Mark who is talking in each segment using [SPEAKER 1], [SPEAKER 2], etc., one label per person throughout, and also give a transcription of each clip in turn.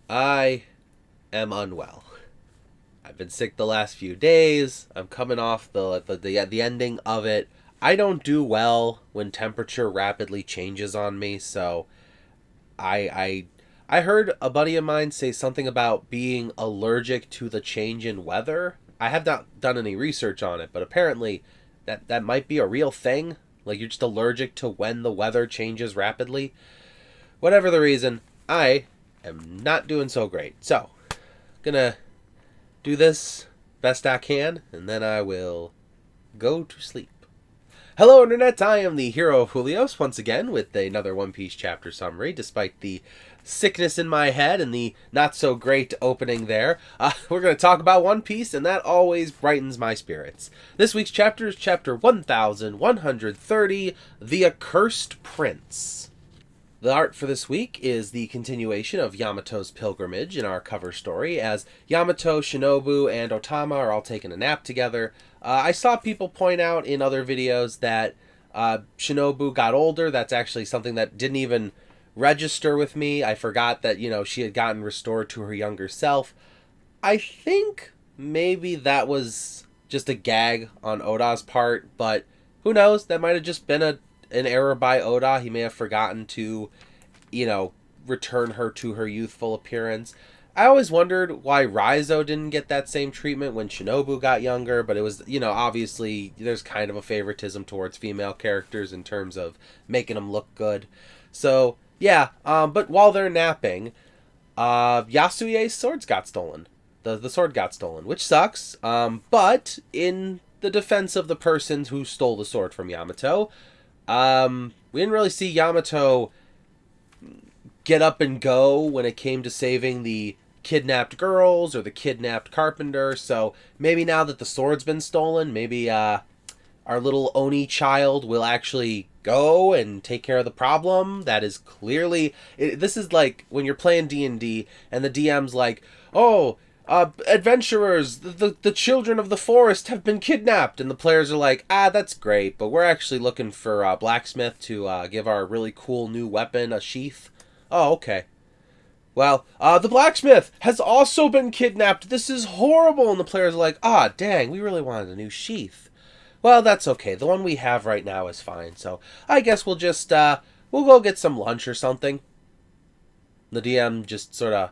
[SPEAKER 1] I am unwell. I've been sick the last few days. I'm coming off the ending of it. I don't do well when temperature rapidly changes on me, so I I heard a buddy of mine say something about being allergic to the change in weather. I have not done any research on it, but apparently that might be a real thing. Like you're just allergic to when the weather changes rapidly. Whatever the reason, I am not doing so great. So, gonna do this best I can, and then I will go to sleep. Hello, Internet! I am the hero of Julios once again with another One Piece chapter summary, despite the sickness in my head and the not so great opening there. We're going to talk about One Piece, and that always brightens my spirits. This week's chapter is chapter 1130, The Accursed Prince. The art for this week is the continuation of Yamato's pilgrimage in our cover story, as Yamato, Shinobu, and Otama are all taking a nap together. I saw people point out in other videos that Shinobu got older. That's actually something that didn't even register with me. I forgot that, she had gotten restored to her younger self. I think maybe that was just a gag on Oda's part, but who knows? That might have just been an error by Oda. He may have forgotten to, return her to her youthful appearance. I always wondered why Raizo didn't get that same treatment when Shinobu got younger, but it was, obviously there's kind of a favoritism towards female characters in terms of making them look good. So, yeah, but while they're napping, Yasuie's swords got stolen. The sword got stolen, which sucks, but in the defense of the person who stole the sword from Yamato, we didn't really see Yamato get up and go when it came to saving the kidnapped girls or the kidnapped carpenter. So maybe now that the sword's been stolen, maybe our little Oni child will actually go and take care of the problem. That is clearly this is like when you're playing D&D and the DM's like, "Oh, adventurers, the children of the forest have been kidnapped," and the players are like, that's great, but we're actually looking for a blacksmith to give our really cool new weapon a sheath. Oh, okay. Well, the blacksmith has also been kidnapped. This is horrible. And the players are like, dang, we really wanted a new sheath. Well, that's okay. The one we have right now is fine. So I guess we'll just, we'll go get some lunch or something. The DM just sort of,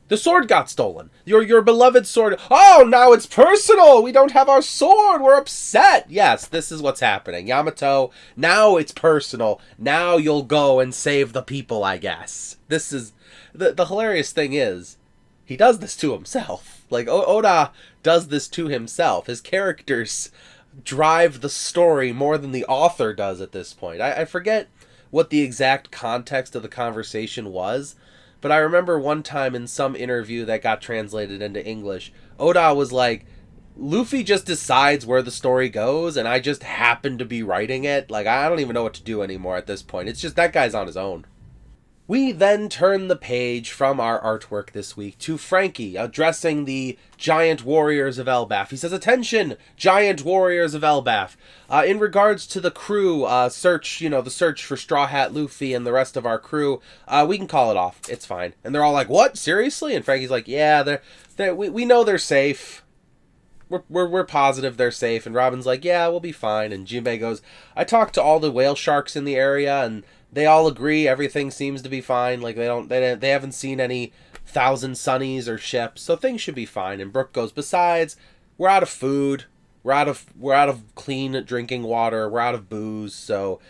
[SPEAKER 1] the sword got stolen. Your beloved sword. Oh, now it's personal. We don't have our sword. We're upset. Yes, this is what's happening. Yamato, now it's personal. Now you'll go and save the people, I guess. This is... The hilarious thing is, he does this to himself. Like, Oda does this to himself. His characters drive the story more than the author does at this point. I forget what the exact context of the conversation was, but I remember one time in some interview that got translated into English, Oda was like, Luffy just decides where the story goes, and I just happen to be writing it. Like, I don't even know what to do anymore at this point. It's just that guy's on his own. We then turn the page from our artwork this week to Frankie addressing the giant warriors of Elbaf. He says, "Attention, giant warriors of Elbaf. In regards to the crew the search for Straw Hat Luffy and the rest of our crew, we can call it off. It's fine." And they're all like, "What? Seriously?" And Frankie's like, "Yeah, we know they're safe. We're positive they're safe." And Robin's like, "Yeah, we'll be fine." And Jinbei goes, "I talked to all the whale sharks in the area, and they all agree everything seems to be fine. Like they haven't seen any Thousand Sunnies or ships, so things should be fine." And Brooke goes, "Besides, we're out of food. We're out of clean drinking water. We're out of booze. So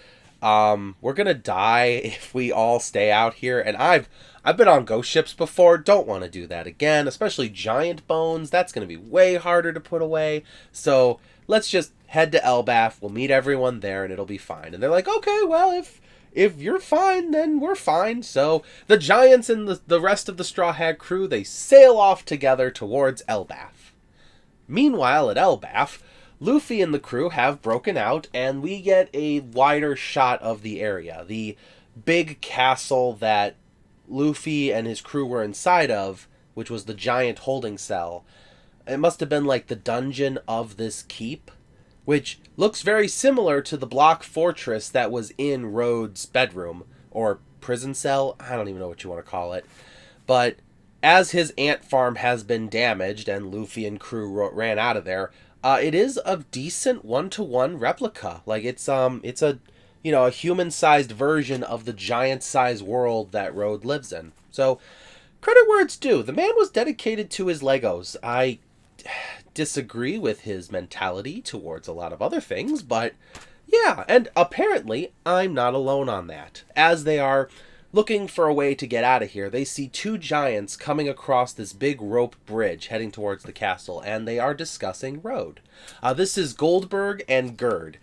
[SPEAKER 1] we're gonna die if we all stay out here." And I've been on ghost ships before. Don't want to do that again, especially giant bones. That's gonna be way harder to put away. So let's just head to Elbaf. We'll meet everyone there, and it'll be fine. And they're like, "Okay, well, if you're fine, then we're fine." So the giants and the rest of the Straw Hat crew, they sail off together towards Elbaf. Meanwhile, at Elbaf, Luffy and the crew have broken out, and we get a wider shot of the area. The big castle that Luffy and his crew were inside of, which was the giant holding cell. It must have been like the dungeon of this keep, which looks very similar to the block fortress that was in Rhodes' bedroom, or prison cell. I don't even know what you want to call it. But as his ant farm has been damaged and Luffy and crew ran out of there, it is a decent one-to-one replica. Like it's a a human-sized version of the giant-sized world that Road lives in. So credit where it's due. The man was dedicated to his Legos. I disagree with his mentality towards a lot of other things, but yeah, and apparently I'm not alone on that. As they are looking for a way to get out of here, they see two giants coming across this big rope bridge heading towards the castle, and they are discussing Road. This is Goldberg and Gerd.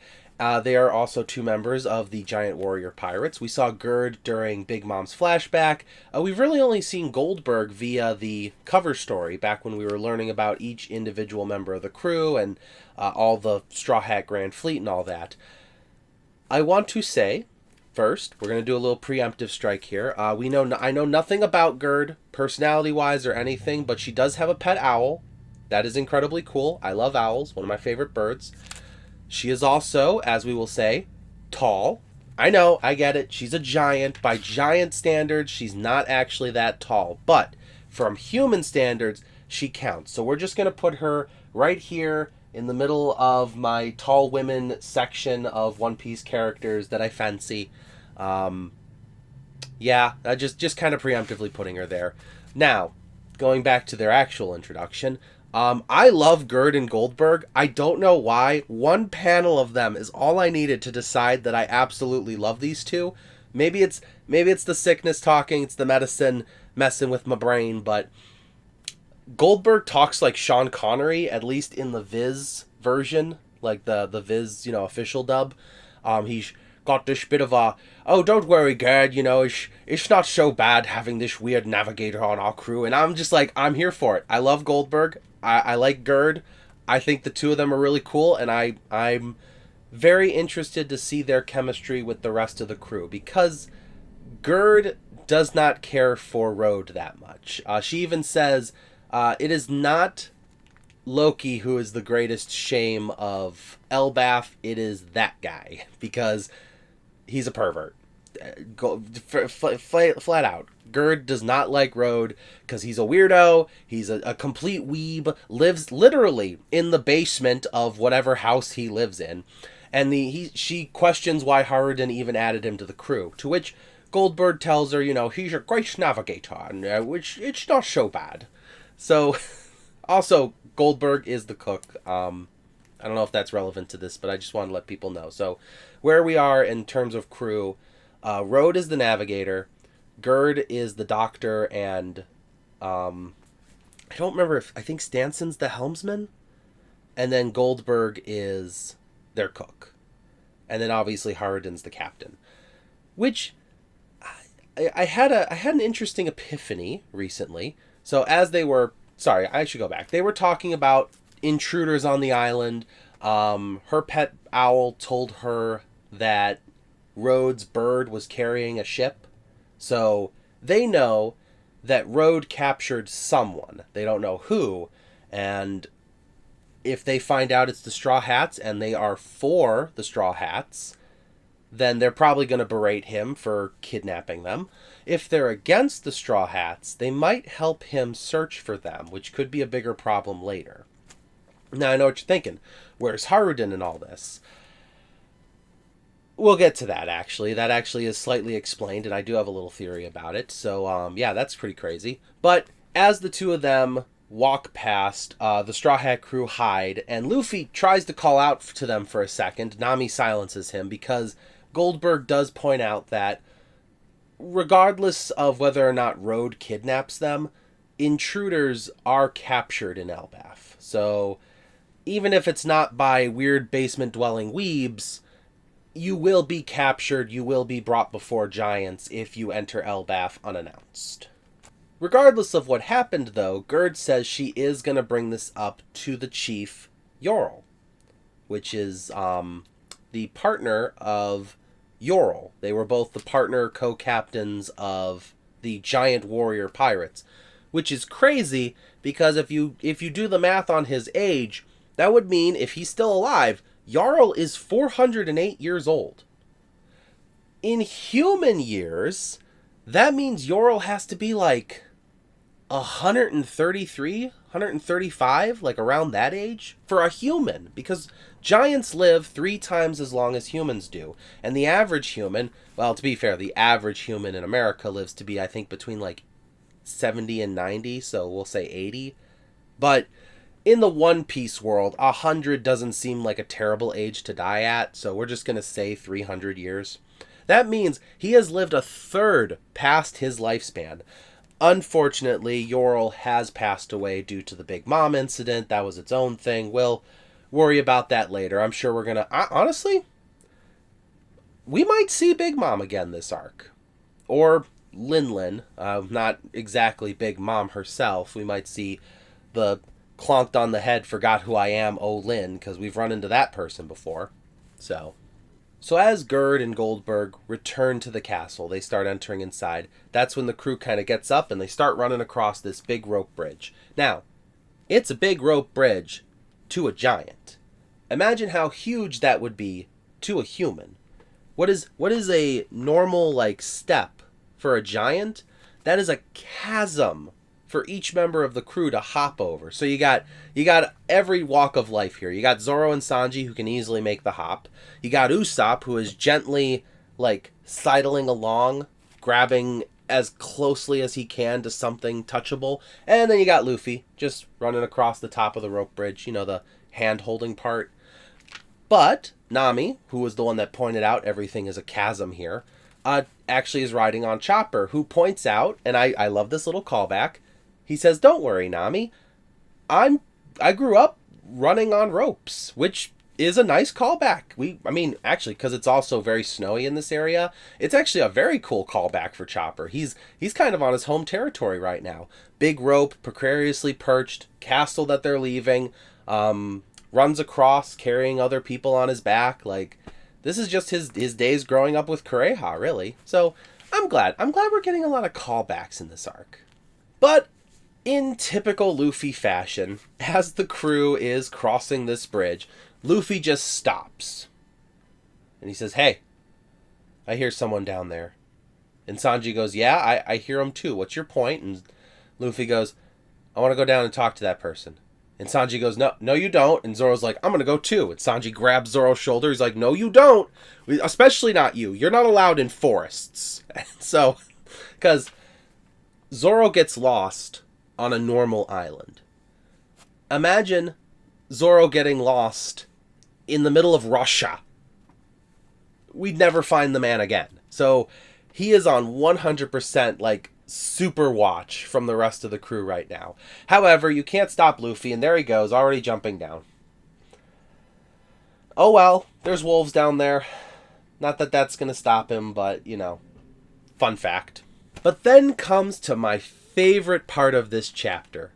[SPEAKER 1] They are also two members of the Giant Warrior Pirates. We saw Gerd during Big Mom's flashback. We've really only seen Goldberg via the cover story back when we were learning about each individual member of the crew and all the Straw Hat Grand Fleet and all that. I want to say, first, we're going to do a little preemptive strike here. I know nothing about Gerd, personality-wise or anything, but she does have a pet owl. That is incredibly cool. I love owls, one of my favorite birds. She is also, as we will say, tall. I know, I get it. She's a giant. By giant standards, she's not actually that tall. But from human standards, she counts. So we're just going to put her right here in the middle of my tall women section of One Piece characters that I fancy. Yeah, just kind of preemptively putting her there. Now, going back to their actual introduction, I love Gerd and Goldberg. I don't know why. One panel of them is all I needed to decide that I absolutely love these two. Maybe it's the sickness talking, it's the medicine messing with my brain, but Goldberg talks like Sean Connery, at least in the Viz version, like the Viz, official dub. He's got this bit of a, oh, don't worry, Gerd, it's not so bad having this weird navigator on our crew. And I'm just like, I'm here for it. I love Goldberg. I like Gerd. I think the two of them are really cool, and I'm very interested to see their chemistry with the rest of the crew, because Gerd does not care for Road that much. She even says, it is not Loki who is the greatest shame of Elbaf, it is that guy, because he's a pervert. Flat out. Gerd does not like Road because he's a weirdo, he's a complete weeb, lives literally in the basement of whatever house he lives in, and she questions why Haruden even added him to the crew, to which Goldberg tells her, he's a great navigator, and which it's not so bad. So, also, Goldberg is the cook. I don't know if that's relevant to this, but I just want to let people know. So, where we are in terms of crew, Road is the navigator, Gerd is the doctor, and I don't remember I think Stanson's the helmsman, and then Goldberg is their cook, and then obviously Haruden's the captain. Which I had an interesting epiphany recently. So as they were, sorry, I should go back. They were talking about intruders on the island. Her pet owl told her that Road's bird was carrying a ship. So they know that Road captured someone. They don't know who. And if they find out it's the Straw Hats and they are for the Straw Hats, then they're probably going to berate him for kidnapping them. If they're against the Straw Hats, they might help him search for them, which could be a bigger problem later. Now, I know what you're thinking. Where's Haruden in all this? We'll get to that, actually. That actually is slightly explained, and I do have a little theory about it. So, yeah, that's pretty crazy. But as the two of them walk past, the Straw Hat crew hide, and Luffy tries to call out to them for a second. Nami silences him because Goldberg does point out that regardless of whether or not Road kidnaps them, intruders are captured in Elbaf. So even if it's not by weird basement-dwelling weebs, you will be captured, you will be brought before giants if you enter Elbaf unannounced. Regardless of what happened, though, Gerd says she is going to bring this up to the chief, Yorl, which is the partner of Yorl. They were both the partner co-captains of the Giant Warrior Pirates, which is crazy because if you do the math on his age, that would mean if he's still alive, Jarl is 408 years old. In human years, That means Yorl has to be like 133, 135, like around that age for a human, because giants live 3 times as long as humans do. And the average human, well, to be fair, the average human in America lives to be, I think, between like 70 and 90, so we'll say 80. But in the One Piece world, 100 doesn't seem like a terrible age to die at, so we're just going to say 300 years. That means he has lived a third past his lifespan. Unfortunately, Yorl has passed away due to the Big Mom incident. That was its own thing. We'll worry about that later. I'm sure we're going to... Honestly, we might see Big Mom again this arc. Or Lin. Not exactly Big Mom herself. We might see the clonked on the head, forgot who I am, oh Lin, because we've run into that person before. So as Gerd and Goldberg return to the castle, they start entering inside. That's when the crew kind of gets up and they start running across this big rope bridge. Now, it's a big rope bridge to a giant. Imagine how huge that would be to a human. What is a normal like step for a giant? That is a chasm for each member of the crew to hop over. So you got every walk of life here. You got Zoro and Sanji, who can easily make the hop. You got Usopp, who is gently like sidling along, grabbing as closely as he can to something touchable. And then you got Luffy just running across the top of the rope bridge, you know, the hand holding part. But Nami, who was the one that pointed out everything is a chasm here, actually is riding on Chopper, who points out, and I love this little callback, he says, "Don't worry, Nami. I grew up running on ropes," which is a nice callback. Actually, because it's also very snowy in this area, it's actually a very cool callback for Chopper. He's kind of on his home territory right now. Big rope, precariously perched, castle that they're leaving, runs across, carrying other people on his back. Like, this is just his days growing up with Kureha, really. So I'm glad we're getting a lot of callbacks in this arc. But in typical Luffy fashion, as the crew is crossing this bridge, Luffy just stops. And he says, "Hey, I hear someone down there." And Sanji goes, "Yeah, I hear him too. What's your point?" And Luffy goes, "I want to go down and talk to that person." And Sanji goes, No, you don't. And Zoro's like, "I'm going to go too." And Sanji grabs Zoro's shoulder. He's like, "No, you don't. Especially not you. You're not allowed in forests." So, because Zoro gets lost on a normal island. Imagine Zoro getting lost in the middle of Russia. We'd never find the man again. So he is on 100% like super watch from the rest of the crew right now. However, you can't stop Luffy, and there he goes, already jumping down. Oh well, there's wolves down there. Not that that's going to stop him, but, you know, fun fact. But then comes to my favorite part of this chapter.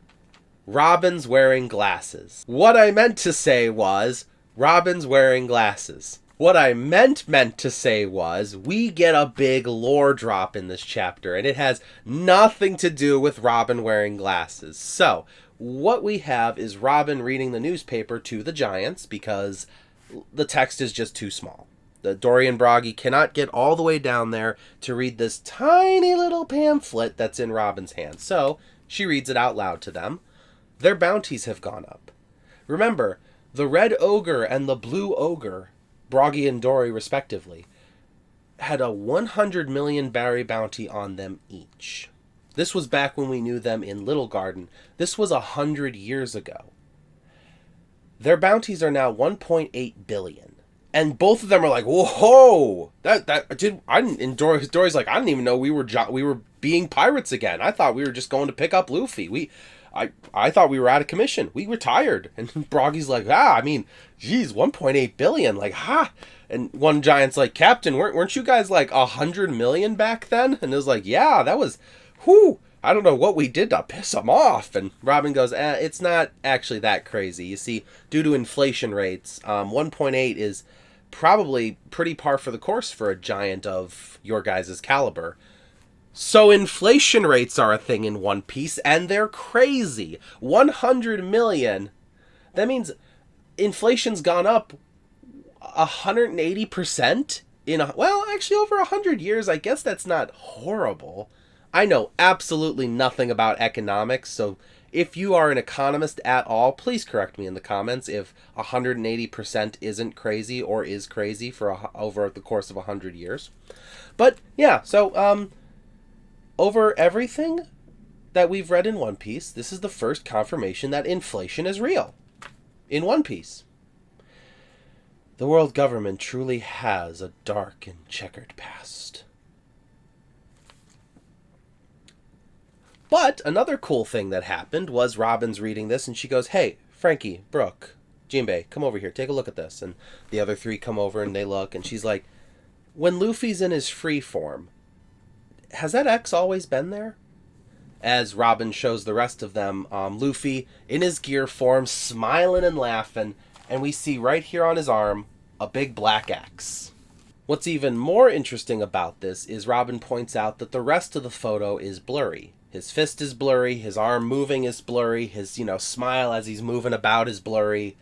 [SPEAKER 1] Robin's wearing glasses. What I meant to say was, Robin's wearing glasses. What I meant to say was, we get a big lore drop in this chapter, and it has nothing to do with Robin wearing glasses. So, what we have is Robin reading the newspaper to the giants, because the text is just too small. The Dory and Broggy cannot get all the way down there to read this tiny little pamphlet that's in Robin's hand. So, she reads it out loud to them. Their bounties have gone up. Remember, the red ogre and the blue ogre, Broggy and Dory respectively, had a 100 million berry bounty on them each. This was back when we knew them in Little Garden. This was 100 years ago. Their bounties are now 1.8 billion. And both of them are like, "Whoa, and Dory's like, "I didn't even know we were being pirates again. I thought we were just going to pick up Luffy. I thought we were out of commission. We retired." And Broggy's like, geez, 1.8 billion, like, ha. And one giant's like, "Captain, weren't you guys like 100 million back then?" And it was like, "Yeah, that was, I don't know what we did to piss them off." And Robin goes, "It's not actually that crazy. You see, due to inflation rates, 1.8 is probably pretty par for the course for a giant of your guys' caliber. So inflation rates are a thing in One Piece, and they're crazy. 100 million. That means inflation's gone up 180%? well, actually over 100 years, I guess that's not horrible. I know absolutely nothing about economics, so if you are an economist at all, please correct me in the comments if 180% isn't crazy or is crazy for over the course of 100 years. But yeah, so over everything that we've read in One Piece, this is the first confirmation that inflation is real in One Piece. The world government truly has a dark and checkered past. But another cool thing that happened was Robin's reading this and she goes, "Hey, Frankie, Brooke, Jinbei, come over here, take a look at this." And the other three come over and they look and she's like, "When Luffy's in his free form, has that X always been there?" As Robin shows the rest of them, Luffy in his gear form, smiling and laughing, and we see right here on his arm a big black X. What's even more interesting about this is Robin points out that the rest of the photo is blurry. His fist is blurry, his arm moving is blurry, his, smile as he's moving about is blurry.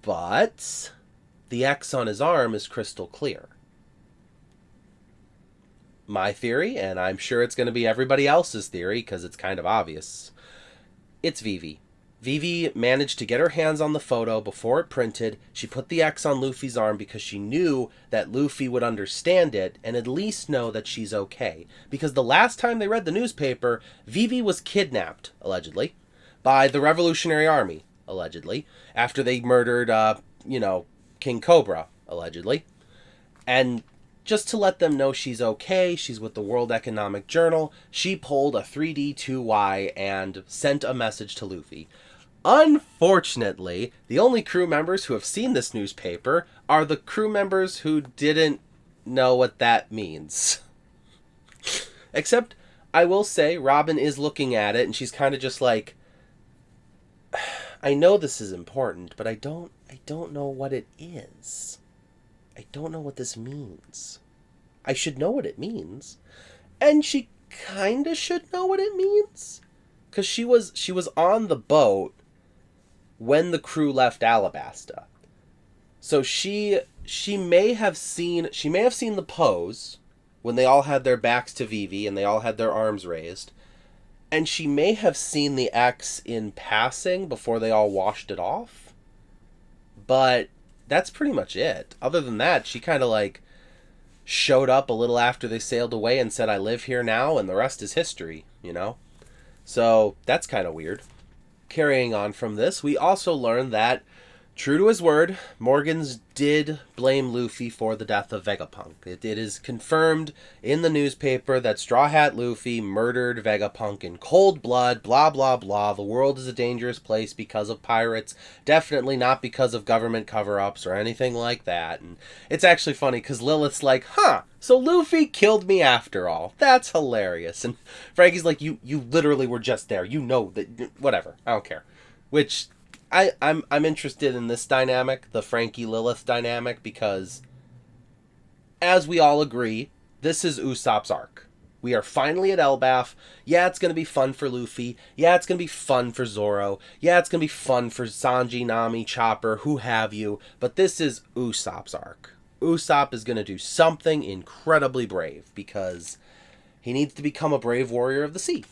[SPEAKER 1] But the X on his arm is crystal clear. My theory, and I'm sure it's going to be everybody else's theory because it's kind of obvious, it's Vivi. Vivi managed to get her hands on the photo before it printed. She put the X on Luffy's arm because she knew that Luffy would understand it and at least know that she's okay. Because the last time they read the newspaper, Vivi was kidnapped, allegedly, by the Revolutionary Army, allegedly, after they murdered, King Cobra, allegedly. And just to let them know she's okay, she's with the World Economic Journal, she pulled a 3D2Y and sent a message to Luffy. Unfortunately, the only crew members who have seen this newspaper are the crew members who didn't know what that means. Except, I will say, Robin is looking at it and she's kind of just like, I know this is important, but I don't know what it is. I don't know what this means. I should know what it means. And she kind of should know what it means. Because she was on the boat when the crew left Alabasta. So she may have seen the pose when they all had their backs to Vivi and they all had their arms raised. And she may have seen the X in passing before they all washed it off. But that's pretty much it. Other than that, she kind of showed up a little after they sailed away and said, "I live here now," and the rest is history, So that's kind of weird. Carrying on from this, we also learned that, true to his word, Morgans did blame Luffy for the death of Vegapunk. It is confirmed in the newspaper that Straw Hat Luffy murdered Vegapunk in cold blood, blah, blah, blah. The world is a dangerous place because of pirates. Definitely not because of government cover-ups or anything like that. And it's actually funny because Lilith's like, so Luffy killed me after all. That's hilarious. And Frankie's like, you literally were just there. You know that, whatever. I don't care. Which, I'm interested in this dynamic, the Frankie-Lilith dynamic, because, as we all agree, this is Usopp's arc. We are finally at Elbaf. Yeah, it's going to be fun for Luffy. Yeah, it's going to be fun for Zoro. Yeah, it's going to be fun for Sanji, Nami, Chopper, who have you. But this is Usopp's arc. Usopp is going to do something incredibly brave because he needs to become a brave warrior of the sea.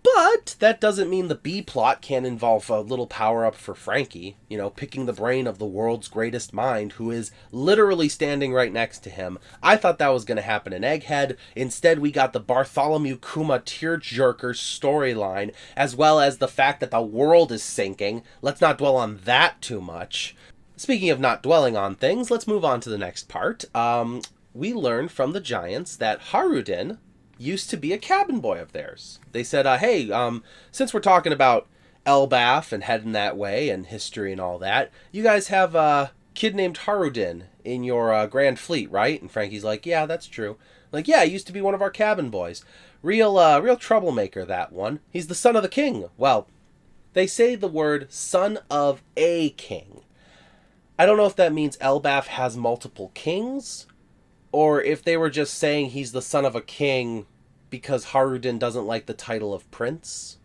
[SPEAKER 1] But that doesn't mean the B plot can't involve a little power-up for Frankie, picking the brain of the world's greatest mind, who is literally standing right next to him. I thought that was going to happen in Egghead. Instead, we got the Bartholomew Kuma tearjerker storyline, as well as the fact that the world is sinking. Let's not dwell on that too much. Speaking of not dwelling on things, let's move on to the next part. We learned from the Giants that Haruden used to be a cabin boy of theirs. They said, hey, since we're talking about Elbaf and heading that way and history and all that, you guys have a kid named Haruden in your Grand Fleet, right? And Frankie's like, yeah, that's true. Like, yeah, he used to be one of our cabin boys. Real troublemaker, that one. He's the son of the king. Well, they say the word son of a king. I don't know if that means Elbaf has multiple kings, or if they were just saying he's the son of a king because Haruden doesn't like the title of prince.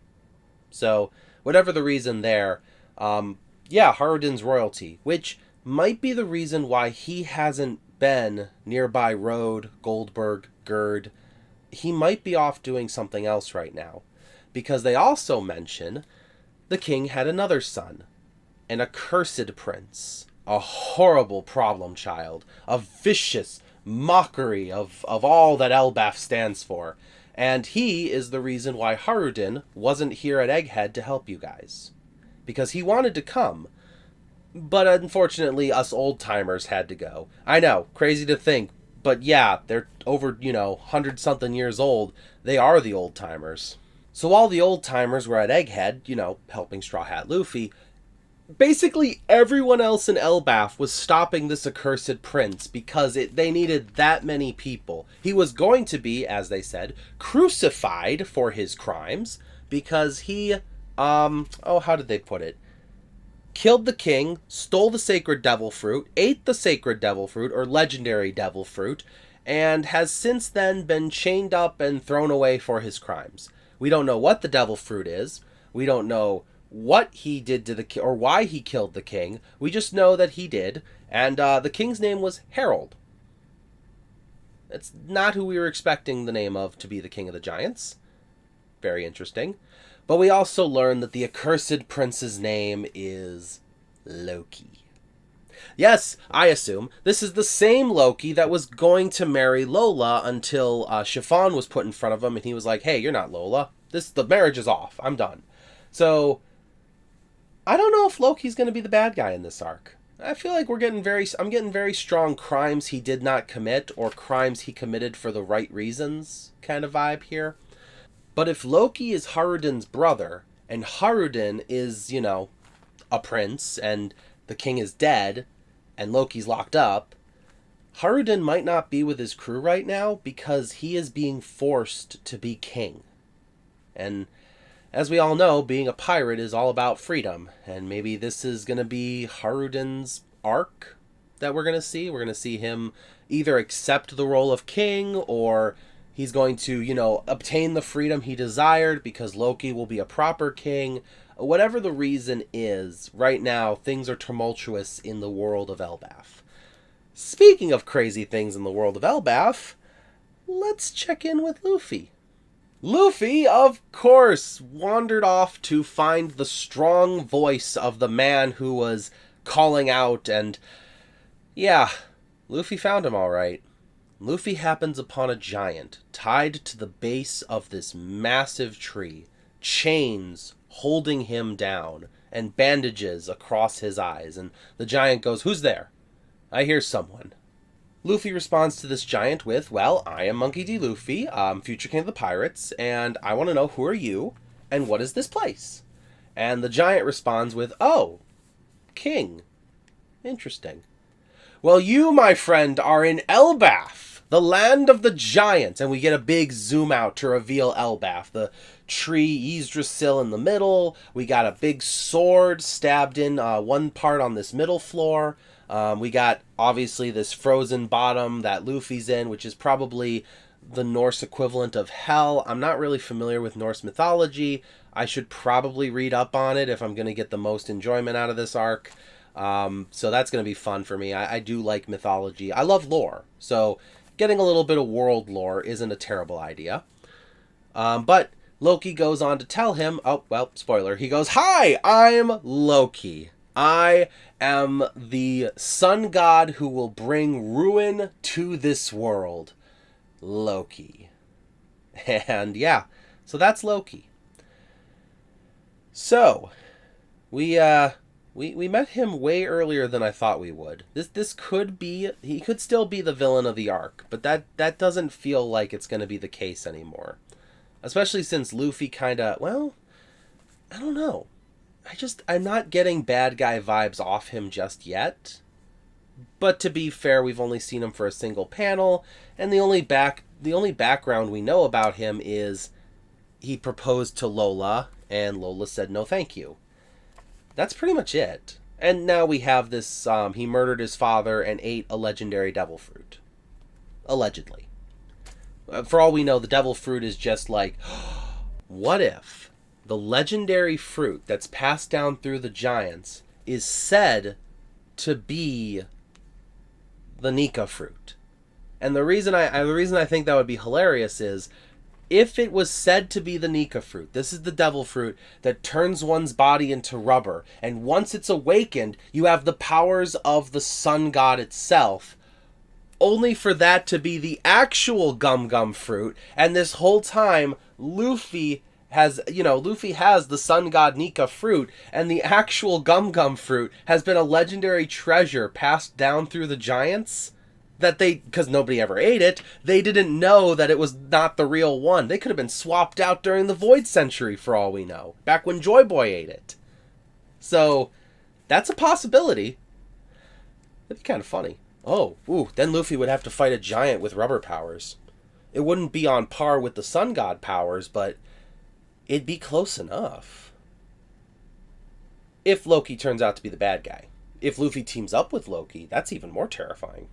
[SPEAKER 1] So, whatever the reason there, Haruden's royalty, which might be the reason why he hasn't Ben, Nearby Road, Goldberg, Gerd, he might be off doing something else right now. Because they also mention the king had another son, an accursed prince, a horrible problem child, a vicious mockery of all that Elbaf stands for. And he is the reason why Harudin wasn't here at Egghead to help you guys. Because he wanted to come, but unfortunately us old-timers had to go. I know, crazy to think, but yeah, they're over, 100-something years old. They are the old-timers. So while the old-timers were at Egghead, helping Straw Hat Luffy, basically everyone else in Elbaf was stopping this accursed prince because they needed that many people. He was going to be, as they said, crucified for his crimes because he, how did they put it? Killed the king, stole the sacred devil fruit, ate the sacred devil fruit, or legendary devil fruit, and has since then been chained up and thrown away for his crimes. We don't know what the devil fruit is. We don't know what he did to the king, or why he killed the king. We just know that he did, and the king's name was Harold. That's not who we were expecting the name of to be the king of the giants. Very interesting. But we also learn that the accursed prince's name is Loki. Yes, I assume this is the same Loki that was going to marry Lola until Chiffon was put in front of him and he was like, hey, you're not Lola. The marriage is off. I'm done. So, I don't know if Loki's going to be the bad guy in this arc. I feel like I'm getting very strong crimes he did not commit or crimes he committed for the right reasons kind of vibe here. But if Loki is Harudin's brother, and Harudin is, a prince, and the king is dead, and Loki's locked up, Harudin might not be with his crew right now because he is being forced to be king. And as we all know, being a pirate is all about freedom, and maybe this is going to be Harudin's arc that we're going to see. We're going to see him either accept the role of king, or he's going to, obtain the freedom he desired because Loki will be a proper king. Whatever the reason is, right now, things are tumultuous in the world of Elbaf. Speaking of crazy things in the world of Elbaf, let's check in with Luffy. Luffy, of course, wandered off to find the strong voice of the man who was calling out, and yeah, Luffy found him all right. Luffy happens upon a giant tied to the base of this massive tree, chains holding him down, and bandages across his eyes, and the giant goes, "Who's there? I hear someone." Luffy responds to this giant with, "Well, I am Monkey D. Luffy, future king of the pirates, and I want to know who are you, and what is this place?" And the giant responds with, "Oh, king. Interesting. Well, you, my friend, are in Elbaf, the land of the giants." And we get a big zoom out to reveal Elbaf. The tree Yggdrasil in the middle. We got a big sword stabbed in one part on this middle floor. We got, obviously, this frozen bottom that Luffy's in, which is probably the Norse equivalent of hell. I'm not really familiar with Norse mythology. I should probably read up on it if I'm going to get the most enjoyment out of this arc. So that's going to be fun for me. I do like mythology. I love lore. So getting a little bit of world lore isn't a terrible idea. But Loki goes on to tell him, oh, well, spoiler. He goes, "Hi, I'm Loki. I am the sun god who will bring ruin to this world. Loki." And yeah, so that's Loki. So, we met him way earlier than I thought we would. This could be, he could still be the villain of the arc, but that doesn't feel like it's going to be the case anymore. Especially since Luffy kinda, well, I don't know. I'm not getting bad guy vibes off him just yet. But to be fair, we've only seen him for a single panel, and the only background we know about him is he proposed to Lola, and Lola said no thank you. That's pretty much it. And now we have this, he murdered his father and ate a legendary devil fruit. Allegedly. For all we know, the devil fruit is just like, what if the legendary fruit that's passed down through the giants is said to be the Nika fruit. And the reason I think that would be hilarious is if it was said to be the Nika fruit, this is the devil fruit that turns one's body into rubber, and once it's awakened, you have the powers of the sun god itself, only for that to be the actual Gum Gum fruit, and this whole time, Luffy has the sun god Nika fruit, and the actual Gum Gum fruit has been a legendary treasure passed down through the giants, that because nobody ever ate it, they didn't know that it was not the real one. They could have been swapped out during the Void Century for all we know, back when Joy Boy ate it. So, that's a possibility. That'd be kind of funny. Then Luffy would have to fight a giant with rubber powers. It wouldn't be on par with the Sun God powers, but it'd be close enough. If Loki turns out to be the bad guy. If Luffy teams up with Loki, that's even more terrifying.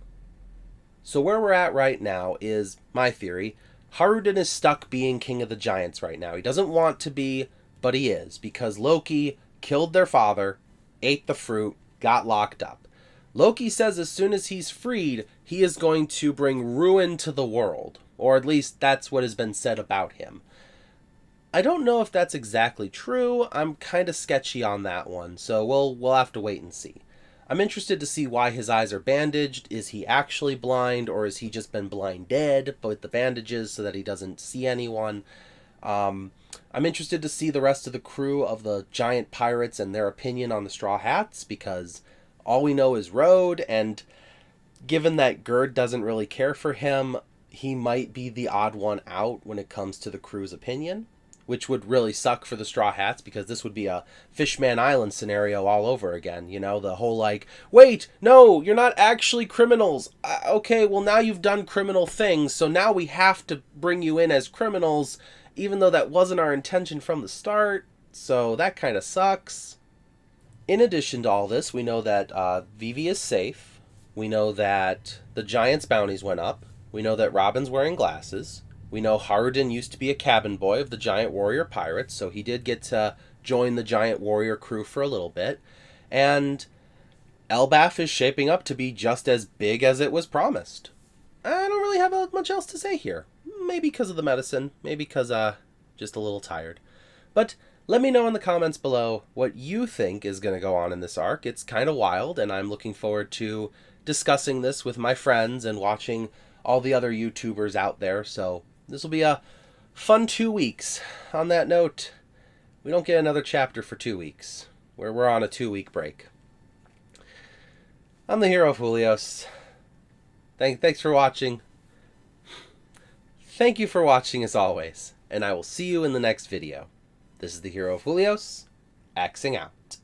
[SPEAKER 1] So where we're at right now is, my theory, Haruden is stuck being King of the Giants right now. He doesn't want to be, but he is, because Loki killed their father, ate the fruit, got locked up. Loki says as soon as he's freed, he is going to bring ruin to the world, or at least that's what has been said about him. I don't know if that's exactly true. I'm kind of sketchy on that one, so we'll have to wait and see. I'm interested to see why his eyes are bandaged. Is he actually blind, or has he just been blind dead with the bandages so that he doesn't see anyone? I'm interested to see the rest of the crew of the giant pirates and their opinion on the Straw Hats, because all we know is Road, and given that Gerd doesn't really care for him, he might be the odd one out when it comes to the crew's opinion, which would really suck for the Straw Hats, because this would be a Fishman Island scenario all over again. You know, the whole wait, no, you're not actually criminals. Okay, well now you've done criminal things, so now we have to bring you in as criminals, even though that wasn't our intention from the start, so that kind of sucks. In addition to all this, we know that Vivi is safe. We know that the Giants' bounties went up. We know that Robin's wearing glasses. We know Haruden used to be a cabin boy of the Giant Warrior Pirates, so he did get to join the Giant Warrior crew for a little bit. And Elbaf is shaping up to be just as big as it was promised. I don't really have much else to say here. Maybe because of the medicine, maybe because just a little tired. But let me know in the comments below what you think is going to go on in this arc. It's kind of wild, and I'm looking forward to discussing this with my friends and watching all the other YouTubers out there, so this will be a fun 2 weeks. On that note, we don't get another chapter for 2 weeks. We're on a 2-week break. I'm the Hero of Julios. Thanks for watching. Thank you for watching as always, and I will see you in the next video. This is the Hero of Julios, axing out.